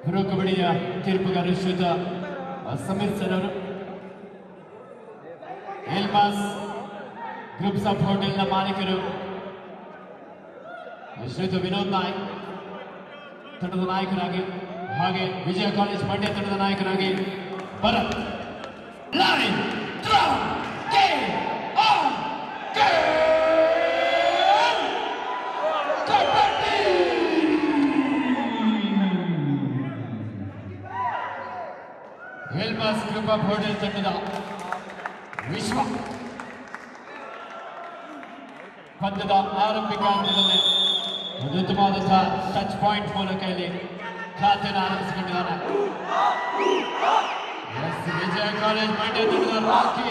Pro ಕಬಡ್ಡಿಯ ತೀರ್ಪುಗಾರ ಶ್ರೀಯುತ Sameer sir ಅವರು, ಎಲ್ಮಾಸ್ groups of ಹೋಟೆಲ್ನ ಮಾಲೀಕರು ಶ್ರೀಯುತ ವಿನೋದ್ ನಾಯ್ಕ್ ತಂಡದ ನಾಯಕರಾಗಿ, ಹಾಗೆ ವಿಜಯ ಕಾಲೇಜ್ ಮಂಡ್ಯ ತಂಡದ ನಾಯಕರಾಗಿ Bharat. Line throw game on game kabaddi. Elmas group of hotel ತಂಡದ ವಿಶ್ವ ಪಂದ್ಯದ ಆರಂಭಿಕ ಹಂತದಲ್ಲಿ ಒಂದು ಉತ್ತಮವಾದಂತಹ ಟಚ್ ಪಾಯಿಂಟ್ ಮೂಲಕ ಇಲ್ಲಿ ಖಾತೆಯನ್ನು ಆರಂಭಿಸಿಕೊಂಡಿದ್ದಾನೆ. ವಿಜಯ ಕಾಲೇಜ್ ಮಂಡ್ಯ ತಂಡದ ರಾಕಿ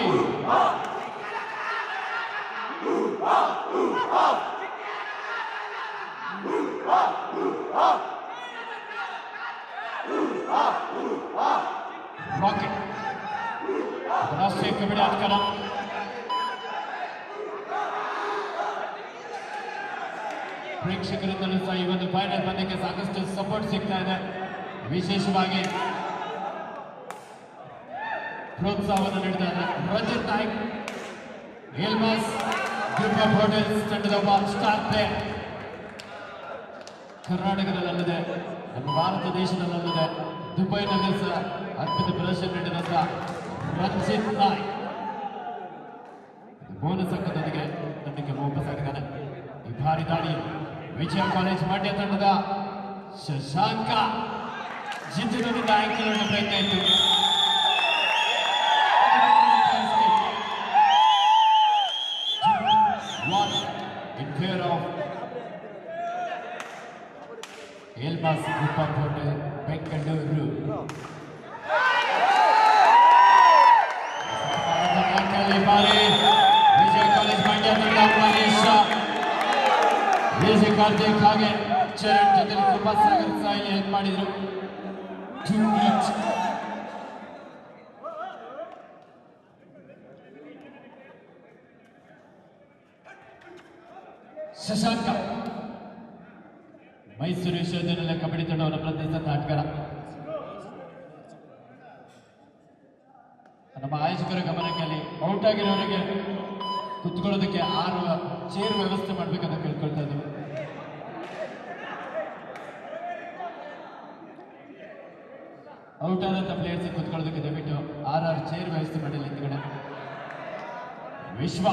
ರಾಕೆಟ್ ರಾಷ್ಟ್ರೀಯ ಕಬಡ್ಡಿ ಆಟಗಾರ. ಪ್ರೇಕ್ಷಕರಿಂದಲೂ ಸಹ ಈ ಒಂದು ಫೈನಲ್ ಪಂದ್ಯಕ್ಕೆ ಸಾಕಷ್ಟು ಸಪೋರ್ಟ್ ಸಿಗ್ತಾ ಇದೆ. ವಿಶೇಷವಾಗಿ ಪ್ರೋತ್ಸಾಹವನ್ನು ನೀಡ್ತಾ ಇದೆ Ranjit Naik, Elmas group of hotels ತಂಡದ ಒಬ್ಬ ಸ್ಟಾರ್ ಪ್ಲೇಯರ್. ಕರ್ನಾಟಕದಲ್ಲದೆ ನಮ್ಮ ಭಾರತ ದೇಶದಲ್ಲದೆ ದುಬೈನಲ್ಲಿ ಸಹ ಅದ್ಭುತ ಪ್ರದರ್ಶನ ನೀಡಿದಂತ ರಂಜಿತ್ ನಾಯ್ಕ್ ಬೋನಸ್ ಅಂಕದೊಂದಿಗೆ ತಂಡಕ್ಕೆ ವಾಪಸ್ಸಾಗಿದ್ದಾನೆ. ಈ ಭಾರಿ ದಾಳಿ ವಿಜಯ ಕಾಲೇಜ್ ಮಂಡ್ಯ ತಂಡದ ಶಶಾಂಕ ಜಿದ್ದಿನಿಂದ ಆಯ್ಕೆಗಳ ಪ್ರಯತ್ನ ಇತ್ತು. In favor of Elmas Group of Hotel Bengaluru. Vijaya college Mandya ತಂಡ ಮಹೇಶ ವಿಜಯ್ ಕಾರ್ತಿಕ್ ಹಾಗೆ ಚರಣ್ ಜೊತೆ ಕೃಪಾ ಸಾಗರ್ ಸಾಯಿ ಹೆಲ್ಪ್ ಮಾಡಿದ್ರು. ಶಶಾಂಕ ಮೈಸೂರು ವಿಶ್ವವಿದ್ಯಾನಿಲಯ ಕಬಡ್ಡಿ ತಂಡವನ್ನು ಪ್ರತಿನಿಧಿಸಿದ ಆಟಗಾರ. ನಮ್ಮ ಆಯೋಜಕರ ಗಮನಕ್ಕೆ ಅಲ್ಲಿ ಔಟ್ ಆಗಿರೋರಿಗೆ ಕುತ್ಕೊಳ್ಳೋದಕ್ಕೆ 6 ಚೇರ್ ವ್ಯವಸ್ಥೆ ಮಾಡ್ಬೇಕಂತ ಕೇಳ್ಕೊಳ್ತಾ ಇದ್ದೀವಿ. ಔಟ್ ಆದಂತ ಪ್ಲೇಯರ್ಸ್ ಕುತ್ಕೊಳ್ಳೋದಕ್ಕೆ ದಯವಿಟ್ಟು 6 ಚೇರ್ ವ್ಯವಸ್ಥೆ ಮಾಡಿಲ್ಲ ಹಿಂದ್ಗಡೆ. ವಿಶ್ವ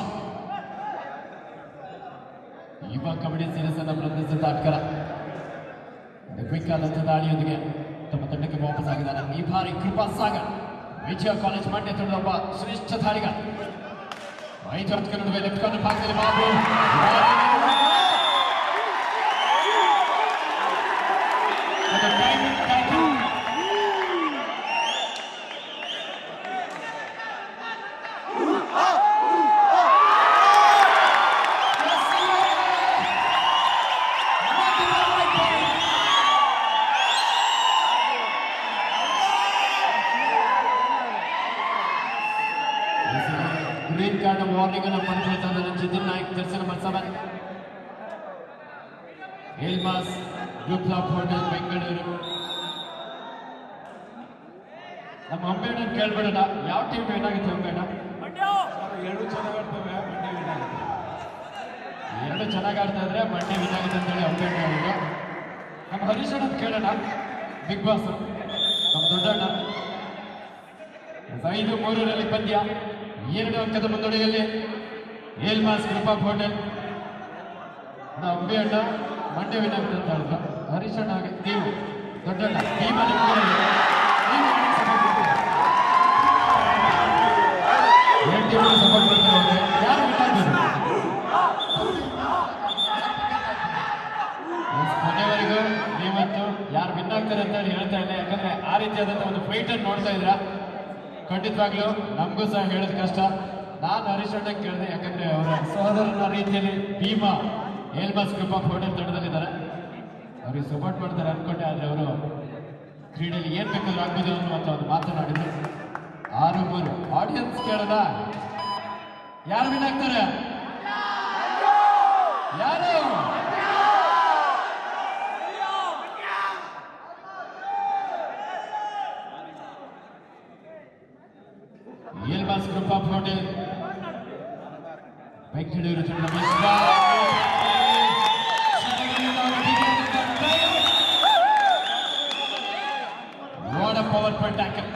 ಯುವ ಕಬಡ್ಡಿ ಸೀರೀಸ್ ಅನ್ನು ಪ್ರತಿನಿಧಿಸಿದ ಆಟಗಾರ ಕ್ವಿಕ್ ಆದಂತ ದಾಳಿಯೊಂದಿಗೆ ತಮ್ಮ ತಂಡಕ್ಕೆ ವಾಪಸ್ ಆಗಿದ್ದಾರೆ. ಈ ಬಾರಿ ಕೃಪಾ ಸಾಗರ್ ವಿಜಯ ಕಾಲೇಜ್ ಮಂಡ್ಯ ತಂಡದ ಒಬ್ಬ ಶ್ರೇಷ್ಠ ದಾಳಿಗ. 5 ಹಂತಗಳ ನಡುವೆ ಲೆಫ್ಟ್ ಕಾರ್ನರ್ ಭಾಗದಲ್ಲಿ ಬಾಬು ಗ್ರೀನ್ ಕಾರ್ಡ್ ವಾರ್ನಿಂಗ್ ಅನ್ನು ಪಡೆದುಕೊಳ್ತಾ ಇದ್ದಾರೆ Jitin Naik, jersey number 7. Elmas group of hotel Bengaluru. ನಮ್ಮ ಅಂಬೇಡ ಕೇಳ್ಬೇಡ, ಯಾವ ಟೀಮ್ ವಿನ್ ಆಗುತ್ತೆ ಅಂಬೇಡ? 2 ಚೆನ್ನಾಗಿ ಆಡ್ತವೆ, ಮಂಡ್ಯ ವಿನ್ ಆಗುತ್ತೆ. 2 ಚೆನ್ನಾಗಿ ಆಡ್ತಾ ಇದ್ರೆ ಮಂಡ್ಯ ವಿನ್ ಆಗುತ್ತೆ ಅಂತೇಳಿ ಅಂಬೇಡ ಹೇಳಿದ್ರು. ನಮ್ಮ ಹರೀಶ್ ಅಣ್ಣ ಕೇಳೋಣ, ಬಿಗ್ ಬಾಸ್ ನಮ್ಮ ದೊಡ್ಡಣ್ಣ. 5-3 ಪಂದ್ಯ, 2 ಅಂಕದ ಮುನ್ನಡೆಯಲ್ಲಿ Elmas group of hotel. Ambe ಅಣ್ಣ ಮಂಡ್ಯ ವಿನ್ ಆಗುತ್ತೆ ಅಂತ ಹೇಳಿದ್ರು. ಹರೀಶ್ ಅಣ್ಣ ಹಾಗೆ ನೀವು ದೊಡ್ಡಣ್ಣ ಟೀಮಲ್ಲಿ ಸಪೋರ್ಟ್ ಮಾಡ್ತಾರೆ. ಯಾರು ವಿನ್ ಆಗ್ಬೋದು? ಕೊನೆವರೆಗೂ ನೀವತ್ತು ಯಾರು ವಿನ್ ಆಗ್ತಾರೆ ಅಂತ ಹೇಳಿ ಹೇಳ್ತಾ ಇಲ್ಲ, ಯಾಕಂದ್ರೆ ಆ ರೀತಿಯಾದಂಥ ಒಂದು ಫೈಟನ್ನು ನೋಡ್ತಾ ಇದ್ರ. ಖಂಡಿತವಾಗ್ಲೂ ನಮಗೂ ಸಹ ಹೇಳೋದು ಕಷ್ಟ. ನಾನು ಹರೀಶ್ ಅಣ್ಣ ಕೇಳಿದೆ, ಯಾಕಂದ್ರೆ ಅವರ ಸಹೋದರನ ರೀತಿಯಲ್ಲಿ ಭೀಮಾ ಎಲ್ಮಾಸ್ ಗ್ರೂಪ್ ಆಫ್ ಹೋಟೆಲ್ ತಂಡದಲ್ಲಿದ್ದಾರೆ, ಅವ್ರಿಗೆ ಸಪೋರ್ಟ್ ಮಾಡ್ತಾರೆ ಅನ್ಕೊಂಡೆ. ಆದರೆ ಅವರು ಕ್ರೀಡೆಯಲ್ಲಿ ಏನ್ ಬೇಕಾದ್ರೂ ಆಗ್ಬೋದು ಅನ್ನುವಂಥ ಒಂದು ಮಾತನಾಡಿದ್ರು. 6-3 ಆಡಿಯನ್ಸ್ ಕೇಳೋಣ, ಯಾರು ವಿನ್ ಆಗ್ತಾರೆ? ಯಾರು? ಎಲ್ಮಾಸ್ ಗ್ರೂಪ್ ಆಫ್ ಹೋಟೆಲ್ ಬೆಂಗಳೂರು ತಂಡ ವಿಶ್ವ what a powerful tackle.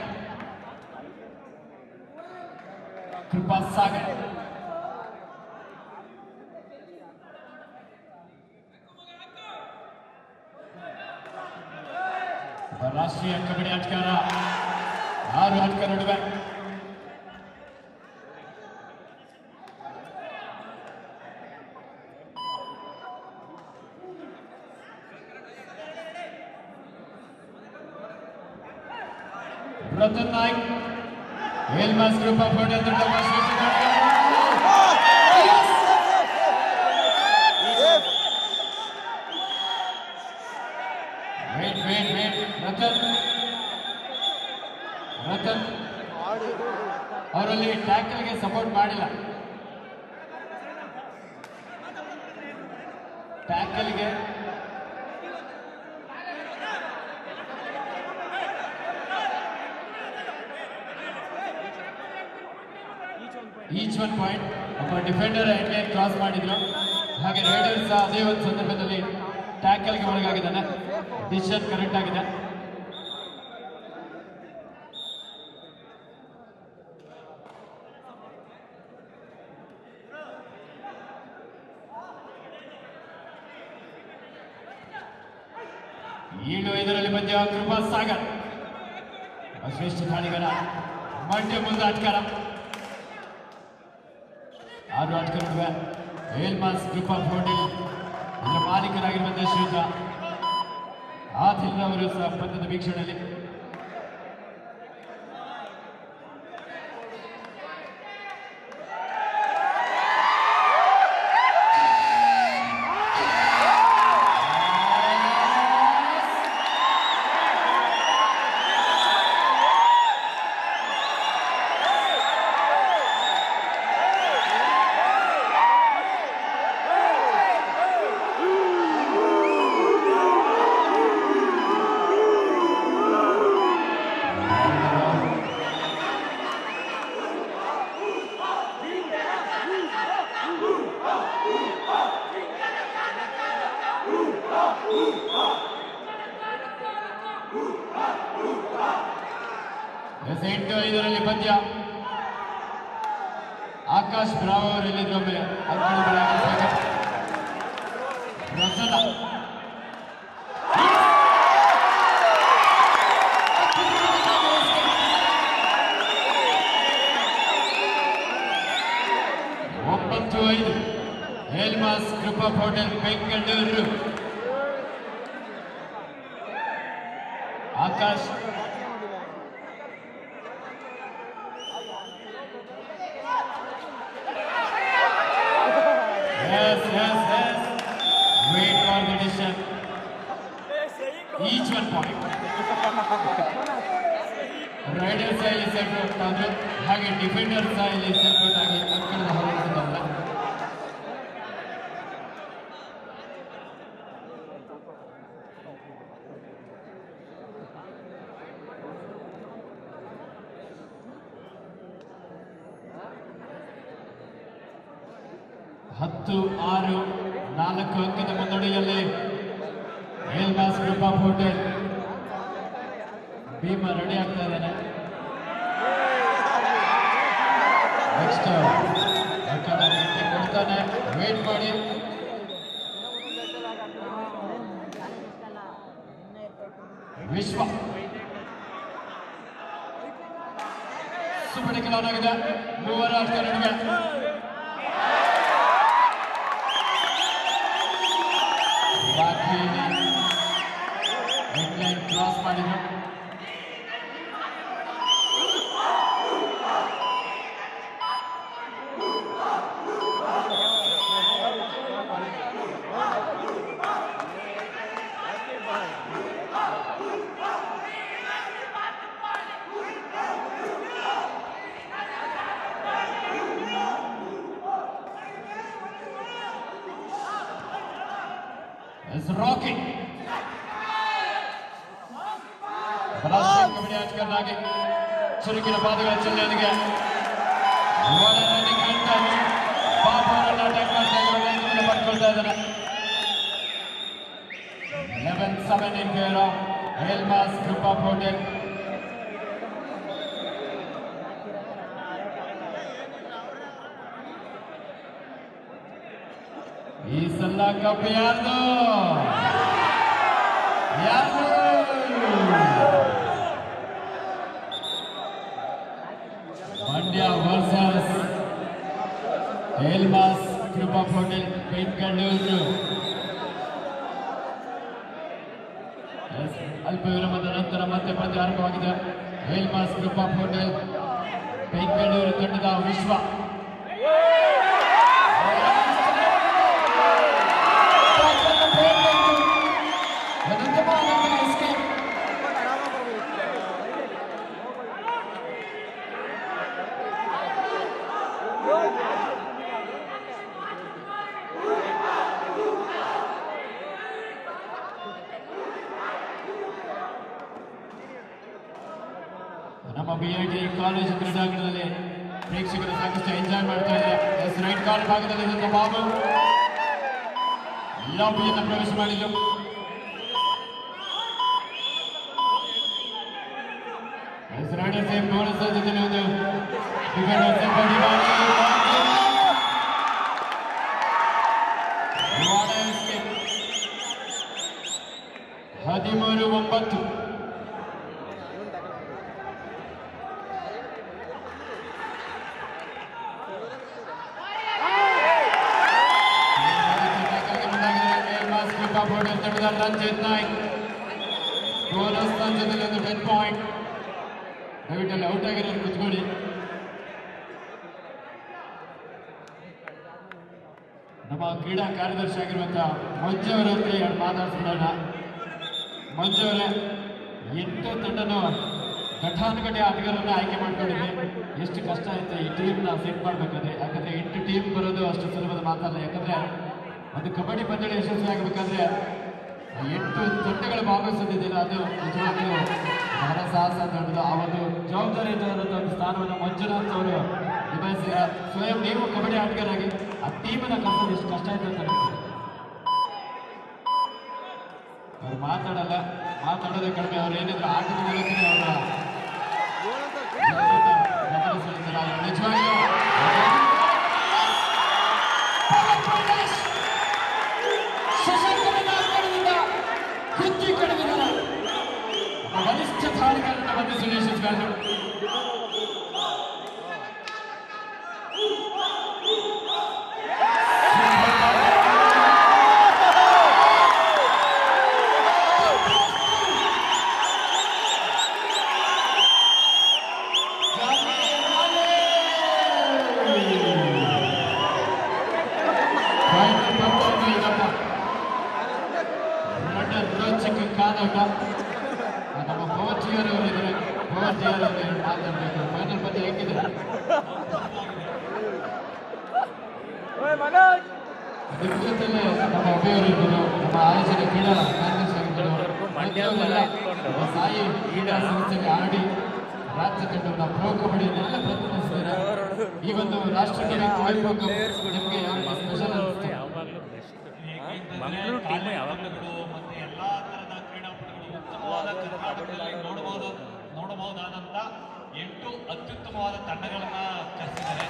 Kripa Sagar. ರಾಷ್ಟ್ರೀಯ ಕಬಡ್ಡಿ ಆಟಗಾರ 6 ಆಟಗಾರ ನಡುವೆ Ratan Naik, Elmas Group of Hotel, the Wait, Ratan. ಅವರಲ್ಲಿ ಟ್ಯಾಕಲ್ಗೆ ಸಪೋರ್ಟ್ ಮಾಡಿಲ್ಲ. ಟ್ಯಾಕಲ್ಗೆ ಈಚ್ ಒನ್ ಪಾಯಿಂಟ್. ಒಬ್ಬ ಡಿಫೆಂಡರ್ ಹೆಡ್ಲೈನ್ ಕ್ರಾಸ್ ಮಾಡಿದ್ರು. ಹಾಗೆ ರೈಡರ್ ಸಹ ಅದೇ ಒಂದು ಸಂದರ್ಭದಲ್ಲಿ ಟ್ಯಾಕಲ್ಗೆ ಒಳಗಾಗಿದ್ದಾನೆ. ಡಿಸಿಷನ್ ಕರೆಕ್ಟ್ ಆಗಿದೆ. ಈಡು ಇದರಲ್ಲಿ ಪಂದ್ಯ ಕೃಪಾ ಸಾಗರ್ ಶ್ರೇಷ್ಠ ದಾಳಿಗಾರ ಮಂಡ್ಯ ಮುಂದೆ ಆಟಗಾರ 6 ಆಟಗಾರ ನಡುವೆ ಎಲ್ಮಾಸ್ ಗ್ರೂಪ್ ಆಫ್ ಹೋಟೆಲ್ ಇದರ ಮಾಲೀಕರಾಗಿರುವಂತಹ ಶ್ರೀಯುತ ಆದಿಲ್ ಅವರು ಸಹ ಪಂದ್ಯದ ವೀಕ್ಷಣೆಯಲ್ಲಿ. ಇದರಲ್ಲಿ ಪಂದ್ಯ ಆಕಾಶ್ ಬ್ರಾವ್ ಅವರು ಇಲ್ಲಿದ್ದೊಮ್ಮೆ ಒಂಬತ್ತು 5 Elmas group of hotel Bengaluru. Akash Yes. Wait for the decision. Each one point. Rider side is set out. ಹಾಗೆ defender side is set out ಆಗಿ ಅಕ್ಕರದ ಹೊರಡುತ್ತಿದ್ದಾರೆ. ಹತ್ತು 6 4 ಅಂಕದ ಮುನ್ನಡೆಯಲ್ಲಿ Elmas group of hotel. Bhima ready ಆಗ್ತಾ ಇದ್ದಾನೆ. ನೆಕ್ಸ್ಟ್ ಕೊಡ್ತಾನೆ. ವೇಟ್ ಮಾಡಿ. ವಿಶ್ವ ಸೂಪರ್ ಟೆಕಲ್ ಆನ್ ಆಗಿದೆ. 3 ಆಟಗಾರ ನಡುವೆ ಹೆಡ್ಲೈನ್ ಕ್ರಾಸ್ ಮಾಡಿದ್ರು. Rocky ರಾಷ್ಟ್ರೀಯ ಕಬಡ್ಡಿ ಆಟಗಾರನಾಗಿ ಚುರುಕಿನ ಪಾದಗಳ ಚೆಲ್ಲೆಯೊಂದಿಗೆ ರನ್ನಿಂಗ್ ಹೇಳ್ತಾ ಇದ್ರು ಪಾಪ ಅವರನ್ನ ಅಟ್ಯಾಕ್ ಮಾಡ್ತಾ ಇದ್ರು ಪಡ್ಕೊಳ್ತಾ ಇದ್ದಾರೆ 11-7 in favor of Elmas Group of Hotel. ಈ ಸಲ ಕಪ್ ಯಾರ್ದು Mandya versus Elmas group of hotel Bengaluru. ಅಲ್ಪ ವಿರಾಮದ ನಂತರ ಮತ್ತೆ ಪಂದ್ಯ ಆರಂಭವಾಗಿದೆ. Elmas group of hotel Bengaluru ತಂಡದ ವಿಶ್ವ ನಮ್ಮ BIT ಕಾಲೇಜು ಕ್ರೀಡಾಂಗಣದಲ್ಲಿ ಪ್ರೇಕ್ಷಕರು ಸಾಕಷ್ಟು ಎಂಜಾಯ್ ಮಾಡ್ತಾ ಇದ್ದಾರೆ. ರೈಟ್ ಕಾರ್ಡ್ ಭಾಗದಲ್ಲಿ ಬಾಬು ಲಾಬಿಯನ್ನು ಪ್ರವೇಶ ಮಾಡಿದ್ರು. ಜೊತೆಲಿ ಒಂದು 13-9 ರಂಜಿತ್ ನಾಯ್ಕ್ ಬೋನಸ್ ಜೊತೆಲಿ ಒಂದು 10 ಪಾಯಿಂಟ್. ದಯವಿಟ್ಟಲ್ಲಿ ಔಟ್ ಆಗಿರೋದು ಕುತ್ಕೊಳ್ಳಿ. ನಮ್ಮ ಕ್ರೀಡಾ ಕಾರ್ಯದರ್ಶಿ ಆಗಿರುವಂತಹ ಮಂಜು ಅವರ ಹತ್ರ ಎರಡು ಮಾತಾಡ್ಸೋಣ. ಮಂಜು ಅವರೇ, 8 ತಂಡನೂ ಘಟಾನುಘಟಿ ಆಟಗಾರರನ್ನ ಆಯ್ಕೆ ಮಾಡ್ಕೊಂಡಿದ್ವಿ. ಎಷ್ಟು ಕಷ್ಟ ಆಯ್ತು ಈ ಟೀಮ್ನ ಸೆಟ್ ಮಾಡ್ಬೇಕಾದ್ರೆ. ಯಾಕಂದ್ರೆ 8 ಟೀಮ್ ಬರೋದು ಅಷ್ಟು ಸುಲಭದ ಮಾತಲ್ಲ. ಯಾಕಂದ್ರೆ ಒಂದು ಕಬಡ್ಡಿ ಪಂದ್ಯ ಯಶಸ್ವಿ ಆಗಬೇಕಾದ್ರೆ 8 ತಂಡಗಳು ಭಾಗವಹಿಸೋದಿಲ್ಲ. ಅದು ನಿಜವಾಗ್ಲೂ ಬಹಳ ಸಾಹಸ ದೊಡ್ಡದು. ಆ ಒಂದು ಜವಾಬ್ದಾರಿಯುತವಾದಂಥ ಒಂದು ಸ್ಥಾನವನ್ನು ಮಂಜುನಾಥ್ ಅವರು ನಿಭಾಯಿಸಿದ. ಸ್ವಯಂ ನೀವು ಕಬಡ್ಡಿ ಆಟಗಾರಾಗಿ ಆ ಟೀಮನ್ನ ಕಲಿಸೋದು ಎಷ್ಟು ಕಷ್ಟ ಆಯ್ತು ಅಂತ ಅವ್ರು ಮಾತಾಡಲ್ಲ, ಮಾತಾಡೋದೇ ಕಡಿಮೆ. ಅವ್ರು ಏನಿದ್ರು ಆಟದ ಮೂಲಕನೇ ಅವರ ಗಮನಿಸಿರ್ತಾರೆ. ನಿಜವಾಗ್ಲೂ ಬಲಿಷ್ಠ ಧಾರಿಗಳನ್ನು ಬಂಧಿಸಿ ಯಶಸ್ವಿಯಾದರು. ನಮ್ಮ ಪವನ್ ಜಿಯರ್ ಅವರು ಇದ್ದಾರೆ. ಪವನ್ ಜಿಯರ್ ಅವರು ಮಾತಾಡಬೇಕು. ಫೈನಲ್ ಪಂದ್ಯ ಹೇಗಿದೆ? ಜೊತೆಲೆ ನಮ್ಮ ಅಭಿಯವರು ಇದ್ದರು. ನಮ್ಮ ಆಯೋಜನೆ ಕ್ರೀಡಾ ಕಾರ್ಯದರ್ಶಿ ಆಗಿದ್ದರು. ಸಾಯಿ ಕ್ರೀಡಾ ಸಂಸ್ಥೆಗೆ ಆಡಿ ರಾಜ್ಯ ತಂಡವನ್ನು ಪ್ರೋ ಕಬಡ್ಡಿಯನ್ನೆಲ್ಲ ಪ್ರತಿನಿಧಿಸಿದ್ದಾರೆ. ಈ ಒಂದು ರಾಷ್ಟ್ರೀಯ ನಿಮಗೆ ಯಾವ ಸ್ಪೆಷಲ್ ಅನಿಸುತ್ತೆ? ಮತ್ತೆ ಎಲ್ಲಾ ತರದ ಕ್ರೀಡಾಪಟುಗಳು ಉತ್ತಮವಾದ ಕರ್ನಾಟಕದಲ್ಲಿ ನೋಡಬಹುದಾದಂತ 8 ಅತ್ಯುತ್ತಮವಾದ ತಂಡಗಳನ್ನ ಕರೆಸಿದ್ದಾರೆ.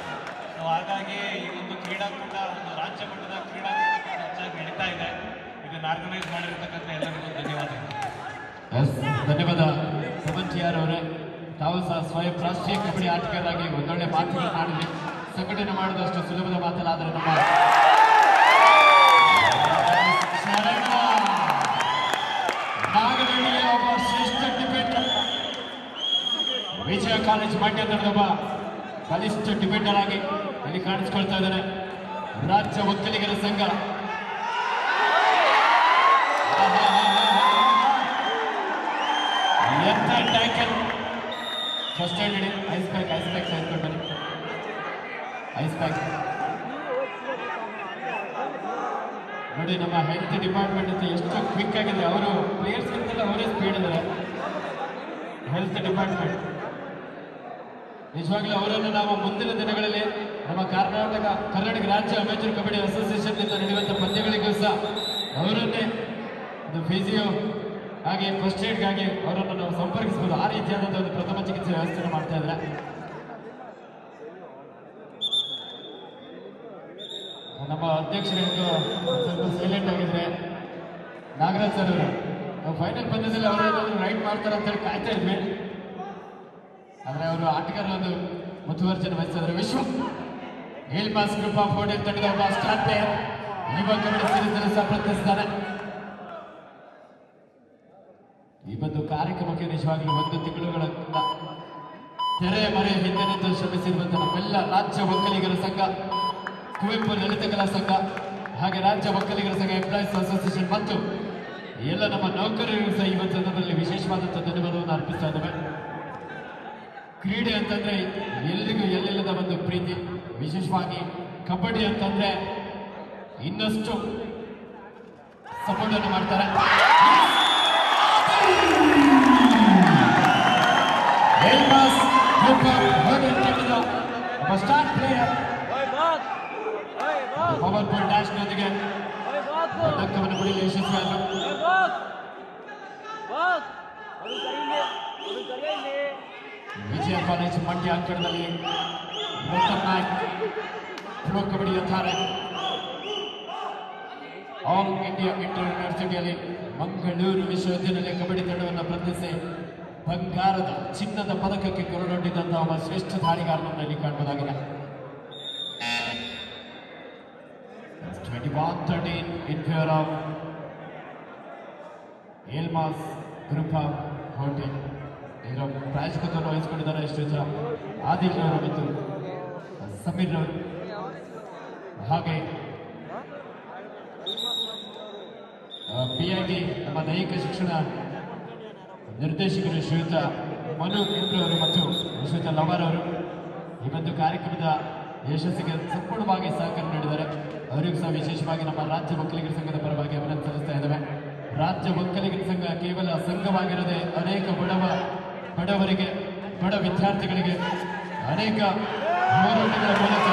ಸೊ ಹಾಗಾಗಿ ಈ ಒಂದು ಕ್ರೀಡಾಕೂಟ ಒಂದು ರಾಜ್ಯ ಮಟ್ಟದ ಕ್ರೀಡಾಕೂಟ ಹೆಚ್ಚಾಗಿ ನಡೀತಾ ಇದೆ. ಇದನ್ನು ಆರ್ಗನೈಸ್ ಮಾಡಿರ್ತಕ್ಕಂಥ ಎಲ್ಲರಿಗೂ ಧನ್ಯವಾದಗಳು. ಧನ್ಯವಾದ ಪವನ್ ಜಿಆರ್ ಅವರೇ. ತಾವು ಸಹ ಸ್ವಯಂ ರಾಷ್ಟ್ರೀಯ ಕಬಡ್ಡಿ ಆಟಗಾರರಾಗಿ ಒಂದೊಳ್ಳೆ ಮಾತುಗಳನ್ನು ಆಡಿದ್ರಿ. ಸಂಘಟನೆ ಮಾಡುವುದಷ್ಟು ಸುಲಭದ ಮಾತಲ್ಲ. ಆದರೆ ನಮ್ಮ ನಾಗನಹಳ್ಳಿಯ ಒಬ್ಬ ಶ್ರೇಷ್ಠ ಡಿಫೆಂಡರ್, ವಿಜಯ ಕಾಲೇಜ್ ಮಂಡ್ಯ ತಂಡದೊಬ್ಬ ಬಲಿಷ್ಠ ಡಿಫೆಂಡರ್ ಆಗಿ ಅಲ್ಲಿ ಕಾಣಿಸ್ಕೊಳ್ತಾ ಇದ್ದಾರೆ. ರಾಜ್ಯ ಒಕ್ಕಲಿಗರ ಸಂಘ ಎಂತ ಟ್ಯಾಕಲ್. ಫಸ್ಟ್ ಏಡ್ ಇಡಿ. ಐಸ್ ಪ್ಯಾಕ್ ತೆಗೆದುಕೊಂಡು ಬನ್ನಿ. ಐಸ್ ಪ್ಯಾಕ್ ನೋಡಿ. ನಮ್ಮ ಹೆಲ್ತ್ ಡಿಪಾರ್ಟ್ಮೆಂಟ್ ಅಂತ ಎಷ್ಟು ಕ್ವಿಕ್ ಆಗಿದೆ. ಅವರು ಪ್ಲೇಯರ್ಸ್ಗಿಂತಲ್ಲ ಅವರೇ ಸ್ಪೀಡ್ ಇದ್ದಾರೆ. ಹೆಲ್ತ್ ಡಿಪಾರ್ಟ್ಮೆಂಟ್ ನಿಜವಾಗ್ಲೂ ಅವರನ್ನು ನಾವು ಮುಂದಿನ ದಿನಗಳಲ್ಲಿ ನಮ್ಮ ಕರ್ನಾಟಕ ರಾಜ್ಯ ಅಮೇಚೂರ್ ಕಬಡ್ಡಿ ಅಸೋಸಿಯೇಷನ್ ನಿಂದ ನಡೆಯುವಂತಹ ಪಂದ್ಯಗಳಿಗೂ ಸಹ ಅವರನ್ನೇ ಒಂದು ಫಿಸಿಯೋ ಹಾಗೆ ಫಸ್ಟ್ ಏಡ್ಗಾಗಿ ಅವರನ್ನು ನಾವು ಸಂಪರ್ಕಿಸಬಹುದು. ಆ ರೀತಿಯಾದಂತಹ ಒಂದು ಪ್ರಥಮ ಚಿಕಿತ್ಸೆ ವ್ಯವಸ್ಥೆಯನ್ನು ಮಾಡ್ತಾ ಇದ್ದಾರೆ. ನಮ್ಮ ಅಧ್ಯಕ್ಷರು ಸ್ವಲ್ಪ ಸೈಲೆಂಟ್ ಆಗಿದ್ರೆ ನಾಗರಾಜ್ ಸರ್ ಅವರು ನಾವು ಫೈನಲ್ ಪಂದ್ಯದಲ್ಲಿ ಅವರೇನಾದ್ರು ರೈಡ್ ಮಾಡ್ತಾರೆ ಅಂತ ಹೇಳಿ ಕಾಯ್ತಾ ಇದ್ವಿ. ಆದ್ರೆ ಅವರು ಆಟಗಾರರ ಒಂದು ಮುತುವರ್ಜನೆ ವಹಿಸಿದ್ರೆ ವಿಶ್ವ ಏಲ್ಮಾಸ್ ಗ್ರೂಪ್ ಆಫ್ ಹೋಟೆಲ್ ತಂಡದ ಒಬ್ಬ ಸ್ಟಾರ್ ಪ್ಲೇಯರ್ ಯುವ ಕಬಡ್ಡಿ ಸೀರೀಸ್ ಸಹ ಪ್ರಯತ್ನಿಸಿದ್ದಾರೆ. ಈ ಒಂದು ಕಾರ್ಯಕ್ರಮಕ್ಕೆ ನಿಜವಾಗ್ಲೂ 1 ತಿಂಗಳುಗಳಿಂದ ತೆರೆಯ ಮರೆಯ ಹಿಂದೆ ನಿಂತು ಶ್ರಮಿಸಿರುವಂತಹ ನಮ್ಮೆಲ್ಲ ರಾಜ್ಯ ಒಕ್ಕಲಿಗರ ಸಂಘ, ಕುವೆಂಪು ಲಲಿತ ಕಲಾ ಸಂಘ, ಹಾಗೆ ರಾಜ್ಯ ಒಕ್ಕಲಿಗರ ಸಂಘ ಎಂಪ್ಲಾಯೀಸ್ ಅಸೋಸಿಯೇಷನ್ ಮತ್ತು ಎಲ್ಲ ನಮ್ಮ ನೌಕರರಿಗೂ ಸಹ ಈ ಒಂದು ಸಂದರ್ಭದಲ್ಲಿ ವಿಶೇಷವಾದಂತಹ ಧನ್ಯವಾದವನ್ನು ಅರ್ಪಿಸ್ತಾ ಇದ್ದೇವೆ. ಕ್ರೀಡೆ ಅಂತಂದ್ರೆ ಎಲ್ರಿಗೂ ಎಲ್ಲೆಲ್ಲದ ಒಂದು ಪ್ರೀತಿ, ವಿಶೇಷವಾಗಿ ಕಬಡ್ಡಿ ಅಂತಂದ್ರೆ ಇನ್ನಷ್ಟು ಸಪೋರ್ಟ್ ಅನ್ನು ಮಾಡ್ತಾರೆ. ಸ್ಟಾರ್ ಪ್ಲೇಯರ್ ಪವರ್ಫುಲ್ ಡ್ಯಾಶ್ ನೊಂದಿಗೆ ಪದಕವನ್ನು ಪಡೆಯಲು ಯಶಸ್ವಿಯಾದರು. ವಿಜಯ ಕಾಲೇಜ್ ಮಂಡ್ಯ ಅಂಕಣದಲ್ಲಿ ರತನ್ ನಾಯ್ಕ್ ಪ್ರೊ ಕಬಡ್ಡಿ ತಾರೆ. ಆಲ್ ಇಂಡಿಯಾ ಇಂಟರ್ ಯೂನಿವರ್ಸಿಟಿಯಲ್ಲಿ ಮಂಗಳೂರು ವಿಶ್ವವಿದ್ಯಾನಿಲಯ ಕಬಡ್ಡಿ ತಂಡವನ್ನು ಪ್ರತಿನಿಧಿಸಿ ಬಂಗಾರದ ಚಿನ್ನದ ಪದಕಕ್ಕೆ ಕೊರಳೊಡ್ಡಿದಂತಹ ಒಬ್ಬ ಶ್ರೇಷ್ಠ ದಾಳಿಗಾರನನ್ನು ಇಲ್ಲಿ ಕಾಣಬಹುದಾಗಿದೆ. 21-13 in favor of Elmas group of hotel. ಇದರ ಪ್ರಾಯೋಜಕತ್ವವನ್ನು ವಹಿಸಿಕೊಂಡಿದ್ದಾರೆ ಶ್ರೀಯುತ ಆದಿಲ್ ಅವರು ಮತ್ತು ಸಮೀರ್ ಅವರು. ಹಾಗೆ PID ನಮ್ಮ ದೈಹಿಕ ಶಿಕ್ಷಣ ನಿರ್ದೇಶಕರು ಶ್ರೀಯುತ ಮನು ಅವರು ಮತ್ತು ಶ್ರೀಯುತ ಲವರ್ ಅವರು ಈ ಒಂದು ಕಾರ್ಯಕ್ರಮದ ಯಶಸ್ಸಿಗೆ ಸಂಪೂರ್ಣವಾಗಿ ಸಹಕಾರ ನೀಡಿದ್ದಾರೆ. ಅವರಿಗೂ ಸಹ ವಿಶೇಷವಾಗಿ ನಮ್ಮ ರಾಜ್ಯ ಒಕ್ಕಲಿಗರ ಸಂಘದ ಪರವಾಗಿ ಅಭಿನಂದನೆ ಸಲ್ಲಿಸ್ತಾ ಇದ್ದೇವೆ. ರಾಜ್ಯ ಒಕ್ಕಲಿಗರ ಸಂಘ ಕೇವಲ ಸಂಘವಾಗಿರದೆ ಅನೇಕ ಬಡವರಿಗೆ, ಬಡ ವಿದ್ಯಾರ್ಥಿಗಳಿಗೆ ಅನೇಕ ಹೋರಾಟಗಳ ಮೂಲಕ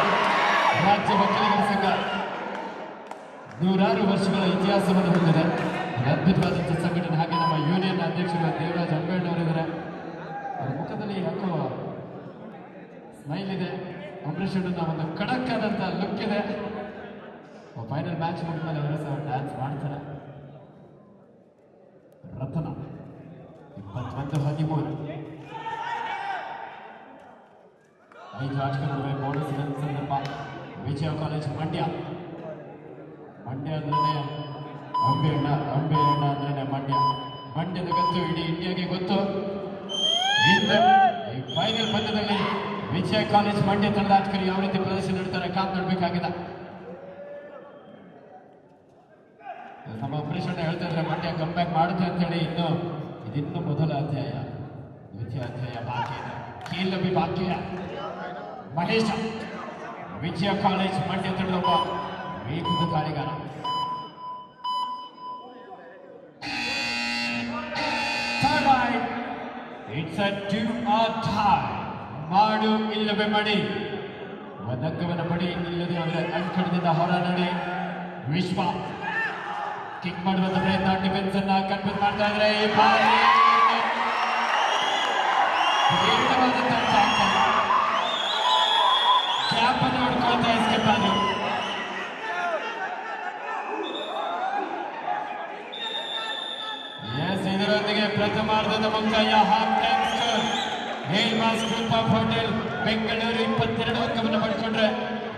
ರಾಜ್ಯ ಒಕ್ಕಲಿಗರ ಸಂಘ ನೂರಾರು ವರ್ಷಗಳ ಇತಿಹಾಸವನ್ನು ಹೊಂದಿದೆ. ಅದ್ಭುತವಾದಂತಹ ಸಂಘಟನೆ. ಹಾಗೆ ನಮ್ಮ ಯೂನಿಯನ್ ಅಧ್ಯಕ್ಷರು ದೇವರಾಜ್ ಅಂಬೇಡ್ಕರ್ ಅವರಿದ್ದಾರೆ. ಅವರ ಮುಖದಲ್ಲಿ ಯಾಕೋ ಸ್ಮೈಲ್ ಇದೆ. ಅಂಬರೀಷ್ ಒಂದು ಖಡಕ್ ಆದಂತಹ ಲುಕ್ ಇದೆ. ಫೈನಲ್ ಮ್ಯಾಚ್ ಮುಗಿದ್ಮೇಲೆ ಅವರು ಸಹ ಡ್ಯಾನ್ಸ್ ಮಾಡ್ತಾರೆ. ರತನ 21-13 5 ಆಟಗಾರರ ಬೋನಸ್ ಸಂದರ್ಭ. ವಿಜಯ ಕಾಲೇಜ್ ಮಂಡ್ಯ ಅಂದ್ರೆ ಅಂಬೆ ಅಣ್ಣ ಅಂದ್ರೆ ಮಂಡ್ಯದ ಗೊತ್ತು, ಇಡೀ ಇಂಡಿಯಾಗೆ ಗೊತ್ತು. ಈ ಫೈನಲ್ ಪಂದ್ಯದಲ್ಲಿ ವಿಜಯ ಕಾಲೇಜ್ ಮಂಡ್ಯ ತಂಡದ ಆಟಗಾರರು ಯಾವ ರೀತಿ ಪ್ರದರ್ಶನ ನೀಡ್ತಾರೆ ಕಾದು ನೋಡ್ಬೇಕಾಗಿದೆ. ನಮ್ಮ ಅಂಬರೀಷ್ ಹೇಳ್ತಾ ಇದ್ರೆ ಮಂಡ್ಯ ಕಂಬ್ಯಾಕ್ ಮಾಡುತ್ತೆ ಅಂತೇಳಿ ಇದಿನ್ನು ಮೊದಲ ಅಧ್ಯಾಯ, ದ್ವಿತೀಯ ಅಧ್ಯಾಯ ಬಾಕಿ ಇದೆ. ಕೀಲಬಿ ಬಾಕಿಯ ಮಹೇಶ ವಿಜಯ ಕಾಲೇಜ್ ಮಂಡ್ಯ ತಂಡದ ಒಬ್ಬ ವೇಗದ ದಾಳಿಗಾರ. It's a 2 or tie. ಮಾಡು ಇಲ್ಲವೇ ಮಾಡಿ. ಒದಕ್ಕವನ ಪಡಿ, ಇಲ್ಲದೆ ಅವರ ಅಂಕಣದಿಂದ ಹೊರ ನಡೆ. ವಿಶ್ವ ಕಿಕ್ ಮಾಡುವಂತ ಪ್ರಯತ್ನ, ಡಿಫೆನ್ಸ್ ಅನ್ನ ಕನ್ಫ್ಯೂಸ್ ಮಾಡ್ತಾ ಇದ್ರೆ ಈ ಬಾರಿ ಕ್ಯಾಪ್ ಅನ್ನು ಹೊಡ್ಕೊಳ್ತಾ ಎಸ್ಕೇಪ್ ಆದ್ರು. ಇದರೊಂದಿಗೆ ಪ್ರಥಮಾರ್ಧದ ಮುಕ್ತಾಯ. Half time score. Elmas group of hotel Bengaluru 22 ಅಂಕವನ್ನು ಪಡ್ಕೊಂಡ್ರೆ